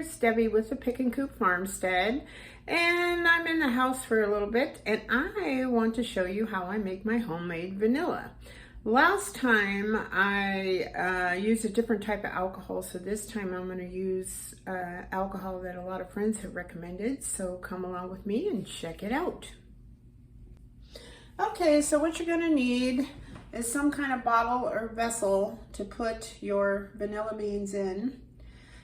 it's Debbie with the Pickin Coop Farmstead, and I'm in the house for a little bit, and I want to show you how I make my homemade vanilla. Last time I used a different type of alcohol, so this time I'm going to use alcohol that a lot of friends have recommended, so come along with me and check it out. Okay, so what you're going to need is some kind of bottle or vessel to put your vanilla beans in.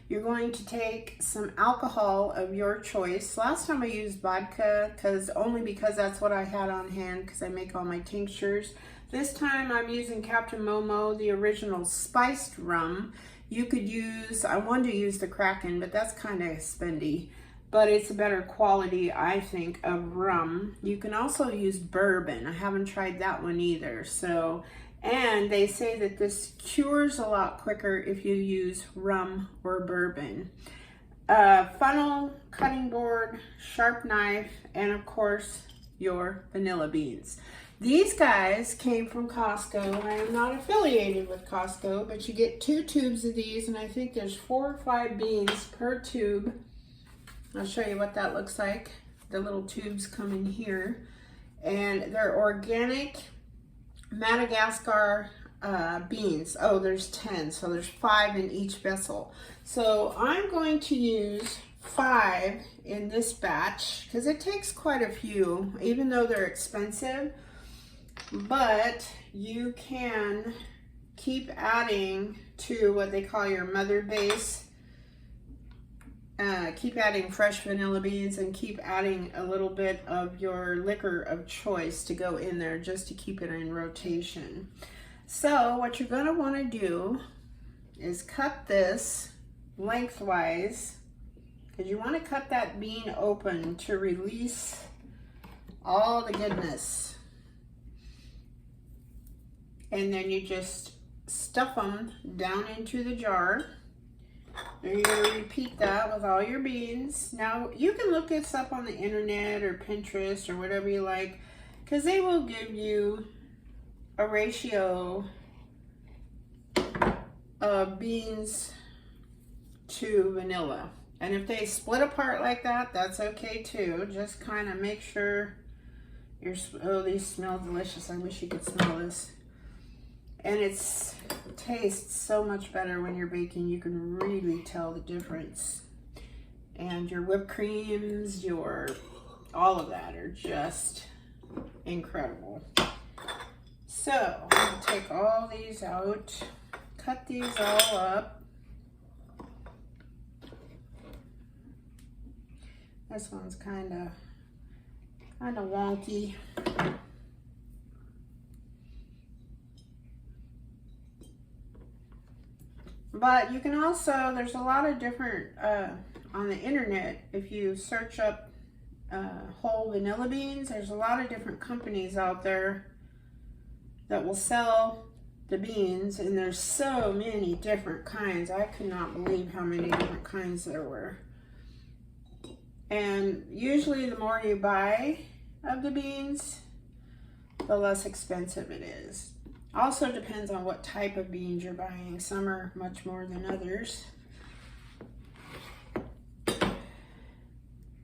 You're going to take some alcohol of your choice. Last time I used vodka only because that's what I had on hand because I make all my tinctures. This time I'm using Captain Momo, the original spiced rum. You could use, I wanted to use the Kraken, but that's kind of spendy. But it's a better quality, I think, of rum. You can also use bourbon. I haven't tried that one either. And they say that this cures a lot quicker if you use rum or bourbon. Funnel, cutting board, sharp knife, and of course, your vanilla beans. These guys came from Costco. I am not affiliated with Costco, but you get 2 tubes of these, and I think there's 4 or 5 beans per tube. I'll show you what that looks like. The little tubes come in here, and they're organic Madagascar beans. Oh, there's 10, so there's 5 in each vessel. So I'm going to use 5 in this batch because it takes quite a few, even though they're expensive. But you can keep adding to what they call your mother base. Keep adding fresh vanilla beans and keep adding a little bit of your liquor of choice to go in there just to keep it in rotation. So what you're going to want to do is cut this lengthwise because you want to cut that bean open to release all the goodness. And then you just stuff them down into the jar. And you're going to repeat that with all your beans. Now, you can look this up on the internet or Pinterest or whatever you like, because they will give you a ratio of beans to vanilla. And if they split apart like that, that's okay too. Just kind of make sure oh, these smell delicious. I wish you could smell this. And it tastes so much better when you're baking. You can really tell the difference. And your whipped creams, all of that are just incredible. So I'm gonna take all these out, cut these all up. This one's kind of wonky. But you can also, there's a lot of different, on the internet, if you search up whole vanilla beans, there's a lot of different companies out there that will sell the beans, and there's so many different kinds. I could not believe how many different kinds there were. And usually the more you buy of the beans, the less expensive it is. Also depends on what type of beans you're buying. Some are much more than others.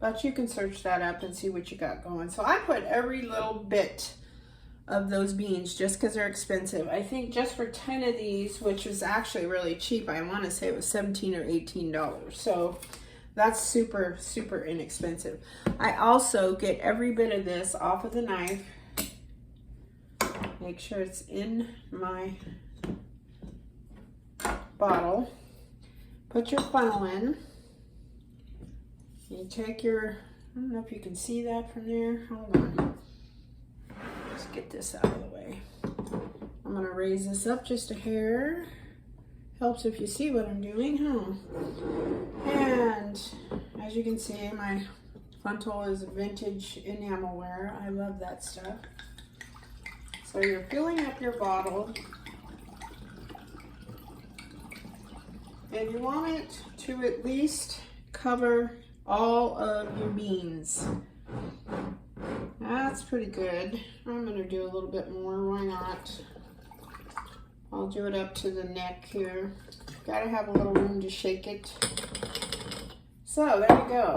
But you can search that up and see what you got going. So I put every little bit of those beans just because they're expensive. I think just for 10 of these, which is actually really cheap, I want to say it was $17 or $18. So that's super, super inexpensive. I also get every bit of this off of the knife. Make sure it's in my bottle. Put your funnel in. You take your, I don't know if you can see that from there. Hold on. Let's get this out of the way. I'm going to raise this up just a hair. Helps if you see what I'm doing, huh? And as you can see, my frontal is vintage enamelware. I love that stuff. So you're filling up your bottle, and you want it to at least cover all of your beans. That's pretty good. I'm going to do a little bit more, why not? I'll do it up to the neck here. Gotta have a little room to shake it. So there you go.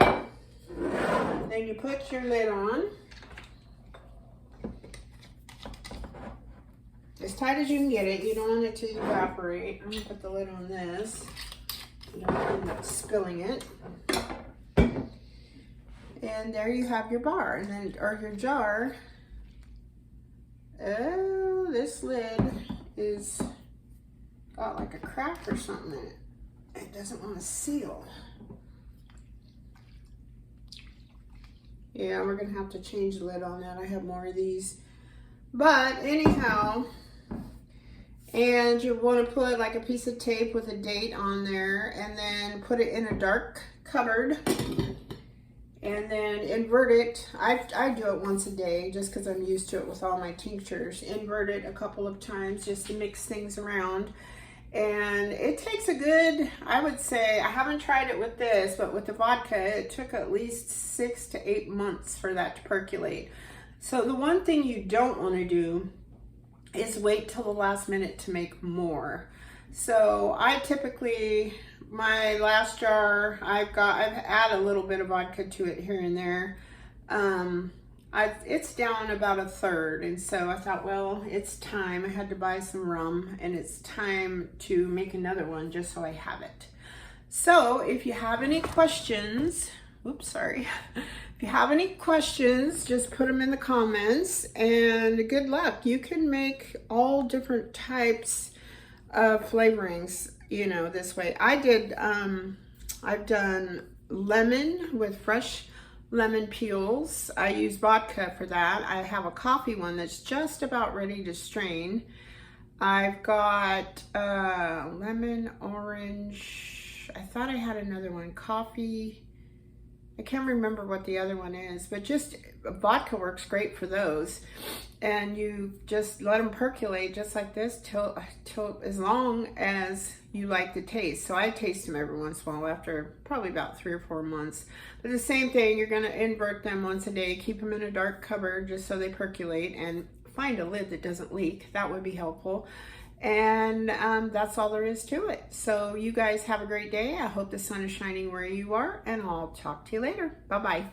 Then you put your lid on. As tight as you can get it. You don't want it to evaporate. I'm gonna put the lid on this. You don't end up spilling it. And there you have your bar, and then, or your jar. Oh, this lid is got like a crack or something in it. It doesn't want to seal. Yeah, we're gonna have to change the lid on that. I have more of these. But anyhow, and you want to put like a piece of tape with a date on there, and then put it in a dark cupboard, and then invert it. I do it once a day just because I'm used to it with all my tinctures. Invert it a couple of times just to mix things around. And it takes a good, I would say, I haven't tried it with this, but with the vodka, it took at least 6 to 8 months for that to percolate. So the one thing you don't want to do is wait till the last minute to make more. So I typically, my last jar, I've added a little bit of vodka to it here and there. It's down about a third, and so I thought, well, it's time. I had to buy some rum, and it's time to make another one just so I have it. So if you have any questions, oops, sorry. If you have any questions, just put them in the comments, and good luck. You can make all different types of flavorings, you know, this way. I've done lemon with fresh lemon peels. I use vodka for that. I have a coffee one that's just about ready to strain. I've got lemon, orange. I thought I had another one, coffee. I can't remember what the other one is, but just vodka works great for those. And you just let them percolate just like this till as long as you like the taste. So I taste them every once in a while after probably about 3 or 4 months. But the same thing, you're gonna invert them once a day, keep them in a dark cupboard just so they percolate, and find a lid that doesn't leak. That would be helpful. And that's all there is to it. So you guys have a great day. I hope the sun is shining where you are, and I'll talk to you later. Bye-bye.